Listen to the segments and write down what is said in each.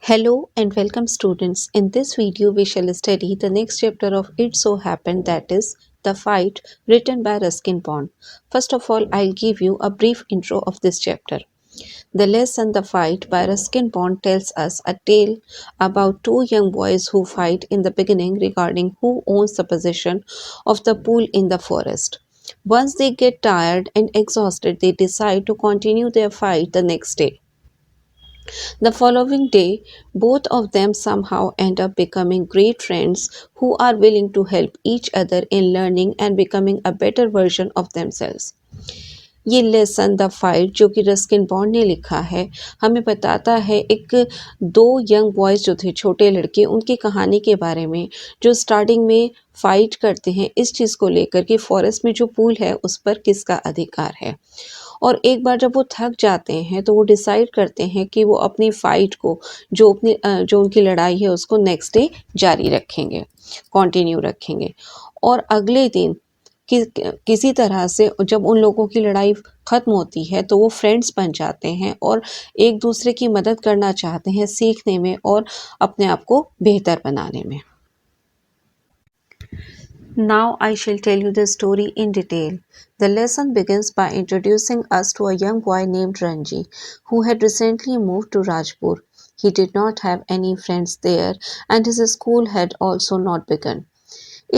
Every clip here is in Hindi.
Hello and welcome students. In this video we shall study the next chapter of It So Happened, that is The Fight, written by Ruskin Bond. First of all, I'll give you a brief intro of this chapter. The lesson The Fight by Ruskin Bond tells us a tale about two young boys who fight in the beginning regarding who owns the possession of the pool in the forest. Once they get tired and exhausted, they decide to continue their fight the next day. The following day, both of them somehow end up becoming great friends who are willing to help each other in learning and becoming a better version of themselves. ये लेसन द फाइट जो कि रस्किन बॉन्ड ने लिखा है हमें बताता है एक दो यंग बॉयज़ जो थे, छोटे लड़के, उनकी कहानी के बारे में जो स्टार्टिंग में फाइट करते हैं इस चीज़ को लेकर कि फॉरेस्ट में जो पूल है उस पर किसका अधिकार है। और एक बार जब वो थक जाते हैं तो वो डिसाइड करते हैं कि वो अपनी फ़ाइट को जो उनकी लड़ाई है उसको नेक्स्ट डे जारी रखेंगे, कंटिन्यू रखेंगे। और अगले दिन किसी तरह से जब उन लोगों की लड़ाई ख़त्म होती है तो वो फ्रेंड्स बन जाते हैं और एक दूसरे की मदद करना चाहते हैं सीखने में और अपने आप को बेहतर बनाने में। Now I shall tell you the story in detail. The lesson begins by introducing us to a young boy named Ranji, who had recently moved to Rajpur. He did not have any friends there, and his school had also not begun.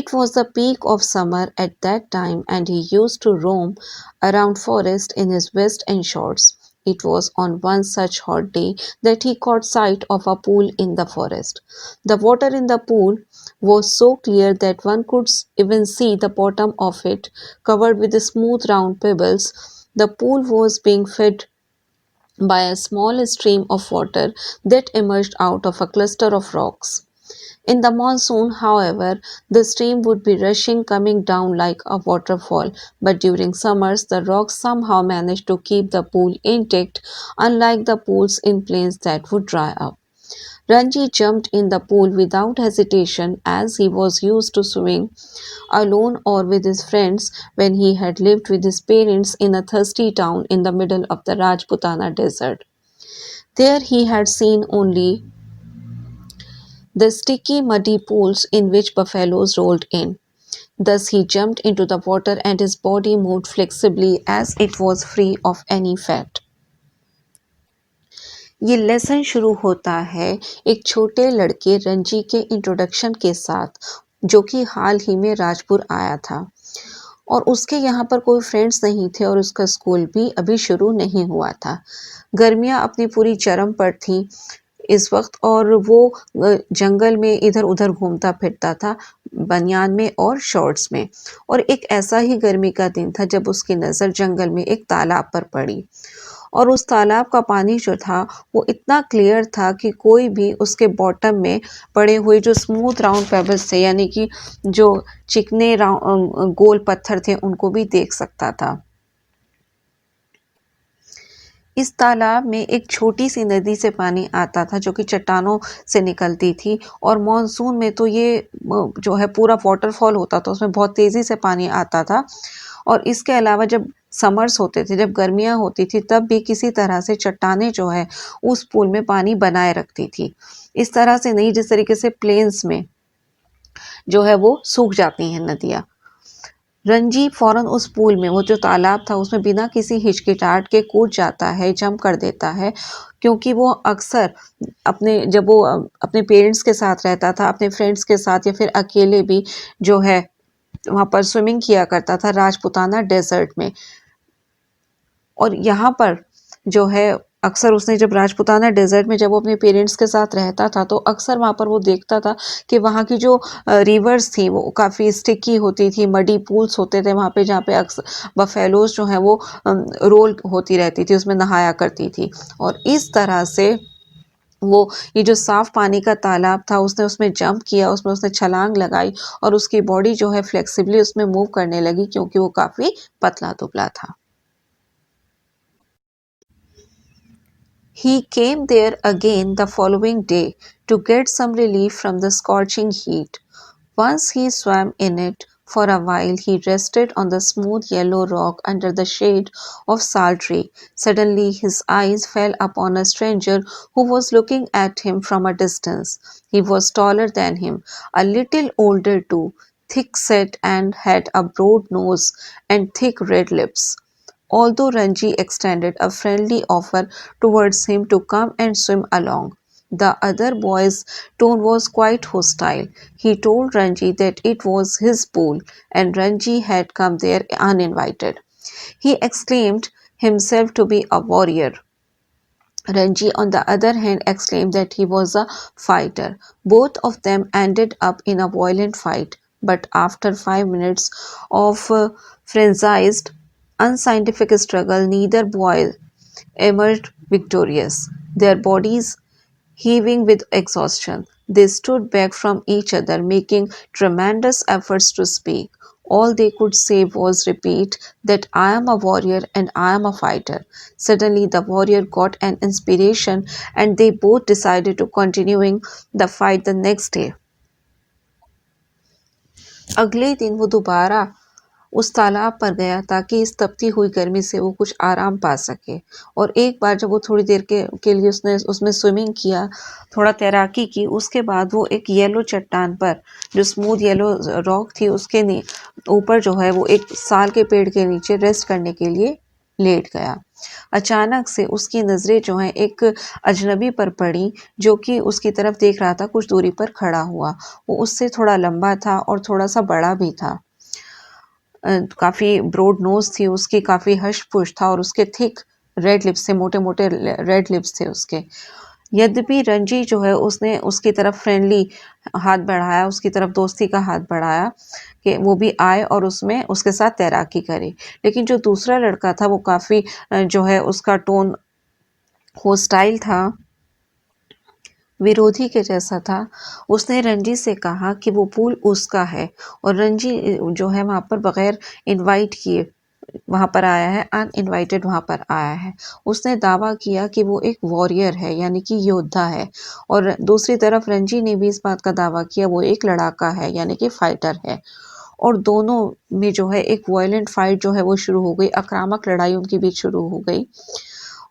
It was the peak of summer at that time, and he used to roam around forest in his vest and shorts. It was on one such hot day that he caught sight of a pool in the forest. The water in the pool was so clear that one could even see the bottom of it, covered with smooth round pebbles. The pool was being fed by a small stream of water that emerged out of a cluster of rocks. In the monsoon, however, the stream would be rushing, coming down like a waterfall, but during summers, the rocks somehow managed to keep the pool intact, unlike the pools in plains that would dry up. Ranji jumped in the pool without hesitation, as he was used to swimming alone or with his friends when he had lived with his parents in a thirsty town in the middle of the Rajputana desert. There he had seen only the sticky, muddy pools in which buffaloes rolled in. Thus he jumped into the water and his body moved flexibly as it was free of any fat. ये लेसन शुरू होता है एक छोटे लड़के रंजी के इंट्रोडक्शन के साथ, जो कि हाल ही में राजपुर आया था और उसके यहाँ पर कोई फ्रेंड्स नहीं थे और उसका स्कूल भी अभी शुरू नहीं हुआ था। गर्मियाँ अपनी पूरी चरम पर थीं इस वक्त और वो जंगल में इधर उधर घूमता फिरता था बनियान में और शॉर्ट्स में। और एक ऐसा ही गर्मी का दिन था जब उसकी नज़र जंगल में एक तालाब पर पड़ी और उस तालाब का पानी जो था वो इतना क्लियर था कि कोई भी उसके बॉटम में पड़े हुए जो स्मूथ राउंड पेबल्स थे, यानी कि जो चिकने गोल पत्थर थे, उनको भी देख सकता था। इस तालाब में एक छोटी सी नदी से पानी आता था जो कि चट्टानों से निकलती थी और मॉनसून में तो ये जो है पूरा वाटरफॉल होता था, उसमें बहुत तेज़ी से पानी आता था। और इसके अलावा जब समर्स होते थे, जब गर्मियाँ होती थी, तब भी किसी तरह से चट्टानें जो है उस पूल में पानी बनाए रखती थी। इस तरह से नहीं जिस तरीके से प्लेन्स में जो है वो सूख जाती हैं नदियाँ। रंजी फ़ौरन उस पूल में, वो जो तालाब था उसमें बिना किसी हिचकिचाहट के कूद जाता है, जंप कर देता है, क्योंकि वो अक्सर जब वो अपने पेरेंट्स के साथ रहता था, अपने फ्रेंड्स के साथ या फिर अकेले भी जो है वहाँ पर स्विमिंग किया करता था राजपुताना डेजर्ट में। और यहाँ पर जो है अक्सर उसने जब राजपुताना डेजर्ट में जब वो अपने पेरेंट्स के साथ रहता था तो अक्सर वहाँ पर वो देखता था कि वहाँ की जो रिवर्स थी वो काफ़ी स्टिकी होती थी, मडी पूल्स होते थे वहाँ पे जहाँ पे अक्सर बफेलोज जो हैं वो रोल होती रहती थी, उसमें नहाया करती थी। और इस तरह से वो ये जो साफ पानी का तालाब था उसमें जंप किया, उसमें उसने छलांग लगाई और उसकी बॉडी जो है फ्लेक्सिबली उसमें मूव करने लगी क्योंकि वो काफ़ी पतला दुबला था। He came there again the following day to get some relief from the scorching heat. Once he swam in it For a while he rested on the smooth yellow rock under the shade of sal tree. Suddenly his eyes fell upon a stranger who was looking at him from a distance. He was taller than him, a little older too, thick set and had a broad nose and thick red lips. Although Ranji extended a friendly offer towards him to come and swim along, the other boy's tone was quite hostile. He told Ranji that it was his pool and Ranji had come there uninvited. He exclaimed himself to be a warrior. Ranji, on the other hand, exclaimed that he was a fighter. Both of them ended up in a violent fight, but after 5 minutes of frenzied, unscientific struggle, neither boy emerged victorious. Their bodies heaving with exhaustion, they stood back from each other, making tremendous efforts to speak. All they could say was repeat that I am a warrior and I am a fighter. Suddenly the warrior got an inspiration and they both decided to continuing the fight the next day. अगले दिन वो दोबारा उस तालाब पर गया ताकि इस तपती हुई गर्मी से वो कुछ आराम पा सके। और एक बार जब वो थोड़ी देर के लिए उसने उसमें स्विमिंग किया, थोड़ा तैराकी की, उसके बाद वो एक येलो चट्टान पर, जो स्मूथ येलो रॉक थी, उसके ऊपर जो है वो एक साल के पेड़ के नीचे रेस्ट करने के लिए लेट गया। अचानक से उसकी नज़रें जो हैं एक अजनबी पर पड़ी, जो कि उसकी तरफ देख रहा था, कुछ दूरी पर खड़ा हुआ। वो उससे थोड़ा लंबा था और थोड़ा-सा बड़ा भी था। काफ़ी ब्रॉड नोज़ थी उसकी, काफ़ी हष्ट-पुष्ट था और उसके थिक रेड लिप्स थे, मोटे-मोटे रेड लिप्स थे उसके। यद्यपि रंजी जो है उसने उसकी तरफ फ्रेंडली हाथ बढ़ाया, उसकी तरफ दोस्ती का हाथ बढ़ाया कि वो भी आए और उसमें उसके साथ तैराकी करे। लेकिन जो दूसरा लड़का था वो काफ़ी जो है उसका टोन होस्टाइल था, विरोधी के जैसा था। उसने रंजी से कहा कि वो पूल उसका है और रंजी जो है वहाँ पर बगैर इनवाइट किए वहाँ पर आया है, अनइनवाइटेड वहाँ पर आया है। उसने दावा किया कि वो एक वॉरियर है, यानी कि योद्धा है, और दूसरी तरफ रंजी ने भी इस बात का दावा किया वो एक लड़ाका है, यानी कि फाइटर है। और दोनों में जो है एक वायलेंट फाइट जो है वो शुरू हो गई, आक्रामक लड़ाई उनके बीच शुरू हो गई।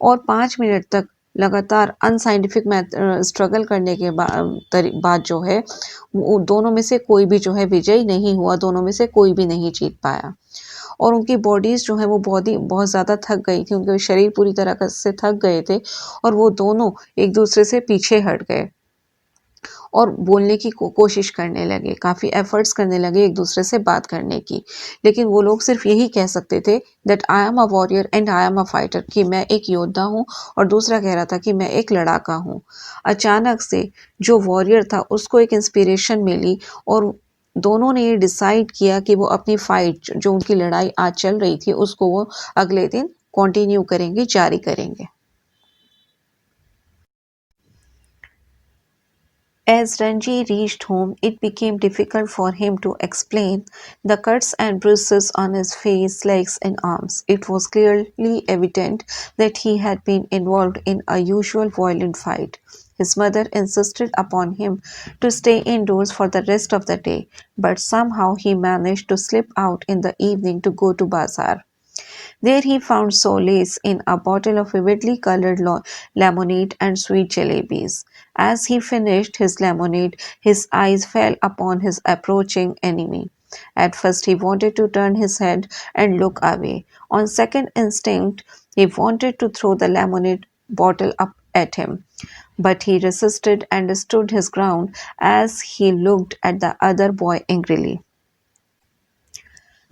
और 5 मिनट तक लगातार अनसाइंटिफिक स्ट्रगल करने के बाद जो है वो दोनों में से कोई भी जो है विजयी नहीं हुआ, दोनों में से कोई भी नहीं जीत पाया। और उनकी बॉडीज़ जो है वो बहुत ज़्यादा थक गई थी, उनके शरीर पूरी तरह से थक गए थे और वो दोनों एक दूसरे से पीछे हट गए और बोलने की कोशिश करने लगे, काफ़ी एफर्ट्स करने लगे एक दूसरे से बात करने की। लेकिन वो लोग सिर्फ यही कह सकते थे that I am a warrior and I am a fighter, कि मैं एक योद्धा हूँ, और दूसरा कह रहा था कि मैं एक लड़ाका हूँ। अचानक से जो वॉरियर था उसको एक इंस्पिरेशन मिली और दोनों ने ये डिसाइड किया कि वो अपनी फाइट, जो उनकी लड़ाई आज चल रही थी, उसको वो अगले दिन कंटिन्यू करेंगे, जारी करेंगे। As Ranji reached home, it became difficult for him to explain the cuts and bruises on his face, legs, and arms. It was clearly evident that he had been involved in a usual violent fight. His mother insisted upon him to stay indoors for the rest of the day, but somehow he managed to slip out in the evening to go to bazaar. There he found solace in a bottle of vividly colored lemonade and sweet jalebis. As he finished his lemonade, his eyes fell upon his approaching enemy. At first he wanted to turn his head and look away. On second instinct, he wanted to throw the lemonade bottle up at him. But he resisted and stood his ground as he looked at the other boy angrily.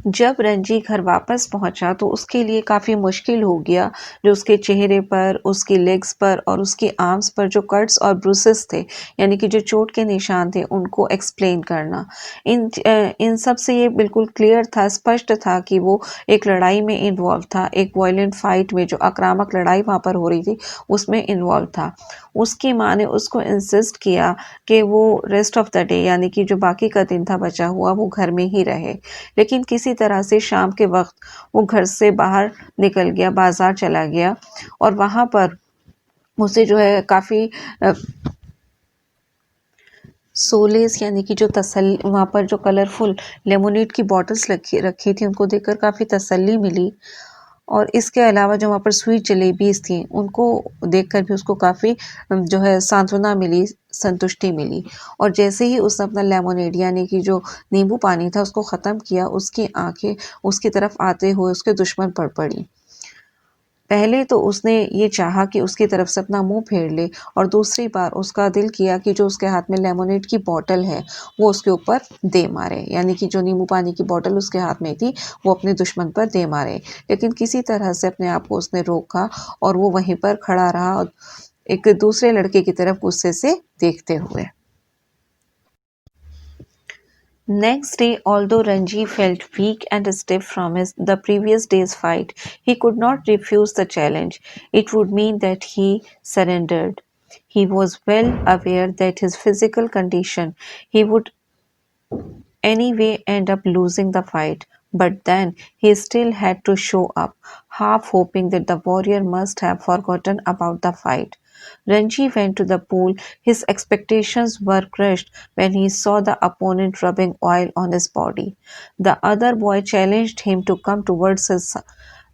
जब रंजी घर वापस पहुंचा तो उसके लिए काफ़ी मुश्किल हो गया, जो उसके चेहरे पर, उसकी लेग्स पर और उसकी आर्म्स पर जो कट्स और ब्रूसेस थे, यानी कि जो चोट के निशान थे, उनको एक्सप्लेन करना। इन सब से ये बिल्कुल क्लियर था, स्पष्ट था कि वो एक लड़ाई में इन्वॉल्व था, एक वायलेंट फाइट में, जो आक्रामक लड़ाई वहाँ पर हो रही थी उसमें इन्वॉल्व था। उसकी माँ ने उसको इंसिस्ट किया कि वो रेस्ट ऑफ द डे, यानी कि जो बाकी का दिन था बचा हुआ, वो घर में ही रहे। लेकिन किसी तरह से शाम के वक्त वो घर से बाहर निकल गया, बाजार चला गया और वहाँ पर उसे जो है काफ़ी सोलेस यानी कि जो तसल्ली वहाँ पर जो कलरफुल लेमोनेड की बॉटल्स रखी रखी थी उनको देखकर काफ़ी तसल्ली मिली और इसके अलावा जो वहाँ पर स्वीट जलेबीज़ थी उनको देखकर भी उसको काफ़ी जो है सांत्वना मिली, संतुष्टि मिली और जैसे ही उसने अपना लेमोनेड यानी कि जो नींबू पानी था उसको ख़त्म किया, उसकी आँखें उसकी तरफ आते हुए उसके दुश्मन पर पड़ी। पहले तो उसने ये चाहा कि उसकी तरफ से अपना मुंह फेर ले और दूसरी बार उसका दिल किया कि जो उसके हाथ में लेमोनेड की बॉटल है वो उसके ऊपर दे मारे, यानी कि जो नींबू पानी की बॉटल उसके हाथ में थी वो अपने दुश्मन पर दे मारे। लेकिन किसी तरह से अपने आप को उसने रोका और वो वहीं पर खड़ा रहा और एक दूसरे लड़के की तरफ गुस्से से देखते हुए। Next day, although Ranji felt weak and stiff from the previous day's fight, he could not refuse the challenge. It would mean that he surrendered. He was well aware that his physical condition, he would anyway end up losing the fight. But then he still had to show up, half hoping that the warrior must have forgotten about the fight. Ranji went to the pool. His expectations were crushed when he saw the opponent rubbing oil on his body. The other boy challenged him to come towards his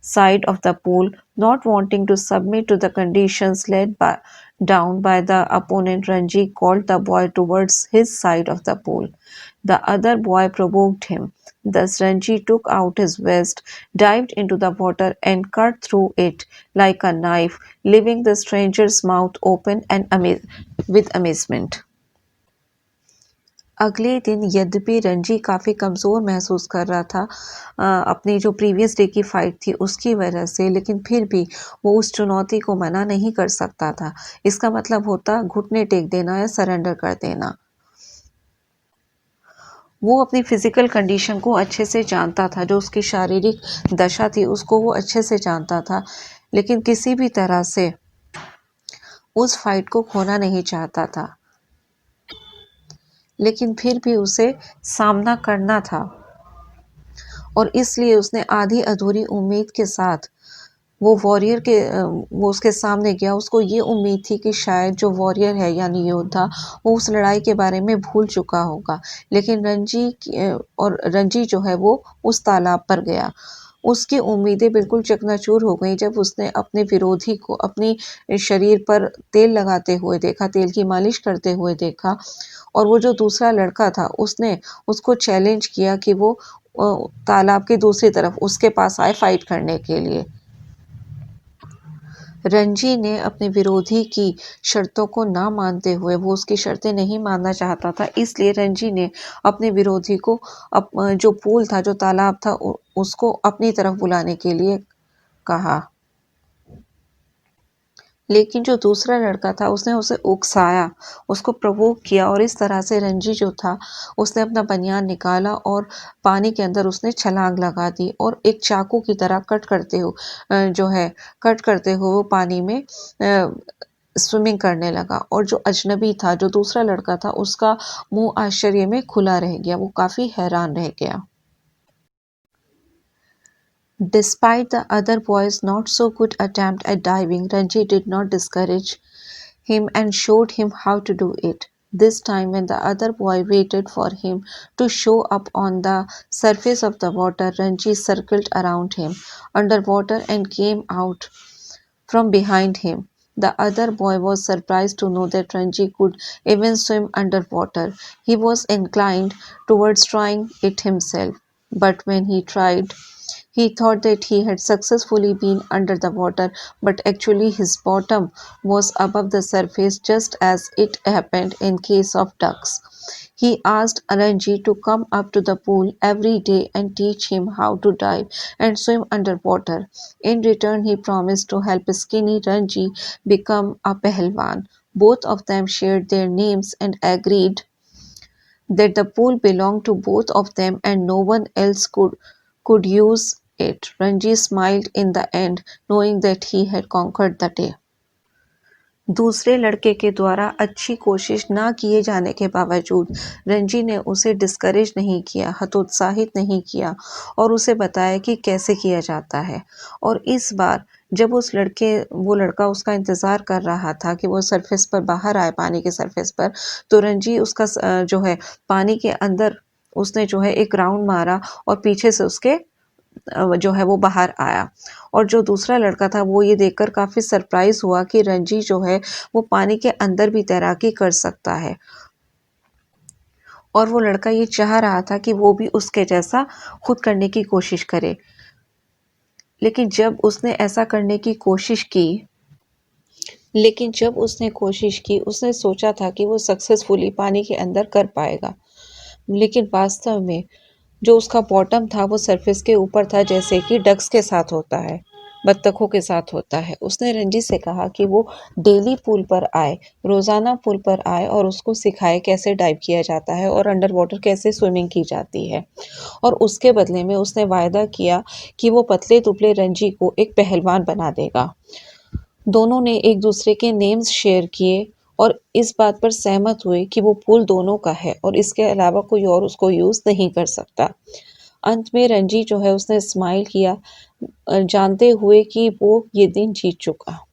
side of the pool, not wanting to submit to the conditions down by the opponent. Ranji called the boy towards his side of the pool. The other boy provoked him. Thus Ranji took out his vest, dived into the water, and cut through it like a knife, leaving the stranger's mouth open and with amazement. अगले दिन यद्यपि रंजी काफ़ी कमज़ोर महसूस कर रहा था अपनी जो प्रीवियस डे की फ़ाइट थी उसकी वजह से, लेकिन फिर भी वो उस चुनौती को मना नहीं कर सकता था। इसका मतलब होता घुटने टेक देना या सरेंडर कर देना। वो अपनी फ़िज़िकल कंडीशन को अच्छे से जानता था, जो उसकी शारीरिक दशा थी उसको वो अच्छे से जानता था, लेकिन किसी भी तरह से उस फ़ाइट को खोना नहीं चाहता था। लेकिन फिर भी उसे सामना करना था और इसलिए उसने आधी अधूरी उम्मीद के साथ वो वॉरियर के वो उसके सामने गया। उसको ये उम्मीद थी कि शायद जो वॉरियर है यानी योद्धा वो उस लड़ाई के बारे में भूल चुका होगा। लेकिन रंजी जो है वो उस तालाब पर गया। उसकी उम्मीदें बिल्कुल चकनाचूर हो गईं जब उसने अपने विरोधी को अपनी शरीर पर तेल लगाते हुए देखा, तेल की मालिश करते हुए देखा और वो जो दूसरा लड़का था उसने उसको चैलेंज किया कि वो तालाब की दूसरी तरफ उसके पास आए फाइट करने के लिए। रणजी ने अपने विरोधी की शर्तों को ना मानते हुए, वो उसकी शर्तें नहीं मानना चाहता था, इसलिए रणजी ने अपने विरोधी को जो पूल था, जो तालाब था उसको अपनी तरफ बुलाने के लिए कहा। लेकिन जो दूसरा लड़का था उसने उसे उकसाया, उसको प्रोवोक किया और इस तरह से रणजी जो था उसने अपना बनियान निकाला और पानी के अंदर उसने छलांग लगा दी और एक चाकू की तरह कट करते हुए वो पानी में स्विमिंग करने लगा और जो अजनबी था, जो दूसरा लड़का था उसका मुँह आश्चर्य में खुला रह गया, वो काफ़ी हैरान रह गया। Despite the other boy's not so good attempt at diving, Ranji did not discourage him and showed him how to do it. This time, when the other boy waited for him to show up on the surface of the water, Ranji circled around him underwater and came out from behind him. The other boy was surprised to know that Ranji could even swim underwater. He was inclined towards trying it himself, but when he tried, he thought that he had successfully been under the water, but actually his bottom was above the surface, just as it happened in case of ducks. He asked Ranji to come up to the pool every day and teach him how to dive and swim underwater. In return, he promised to help skinny Ranji become a Pahalwan. Both of them shared their names and agreed that the pool belonged to both of them and no one else could use it. Ranji smiled in the end, knowing that he had conquered the day. दूसरे लड़के के द्वारा अच्छी कोशिश ना किए जाने के बावजूद रंजी ने उसे डिस्करेज नहीं किया, हतोत्साहित नहीं किया और उसे बताया कि कैसे किया जाता है। और इस बार जब वो लड़का उसका इंतज़ार कर रहा था कि वो सरफेस पर बाहर आए, पानी के सरफेस पर, तो रंजी जो है पानी के अंदर उसने जो है एक राउंड मारा और पीछे से उसके जो है वो बाहर आया। और जो दूसरा लड़का था वो ये देखकर काफ़ी सरप्राइज़ हुआ कि रंजी जो है वो पानी के अंदर भी तैराकी कर सकता है। और वो लड़का ये चाह रहा था कि वो भी उसके जैसा खुद करने की कोशिश करे। लेकिन जब उसने ऐसा करने की कोशिश की लेकिन जब उसने कोशिश की, उसने सोचा था कि वो सक्सेसफुली पानी के अंदर कर पाएगा। लेकिन वास्तव में जो उसका बॉटम था वो सरफेस के ऊपर था, जैसे कि डक्स के साथ होता है, बत्तखों के साथ होता है। उसने रंजी से कहा कि वो डेली पूल पर आए, रोज़ाना पूल पर आए और उसको सिखाए कैसे डाइव किया जाता है और अंडर वाटर कैसे स्विमिंग की जाती है। और उसके बदले में उसने वायदा किया कि वो पतले-दुबले रंजी को एक पहलवान बना देगा। दोनों ने एक दूसरे के नेम्स शेयर किए और इस बात पर सहमत हुए कि वो पूल दोनों का है और इसके अलावा कोई और उसको यूज़ नहीं कर सकता। अंत में रंजी जो है उसने स्माइल किया, जानते हुए कि वो ये दिन जीत चुका।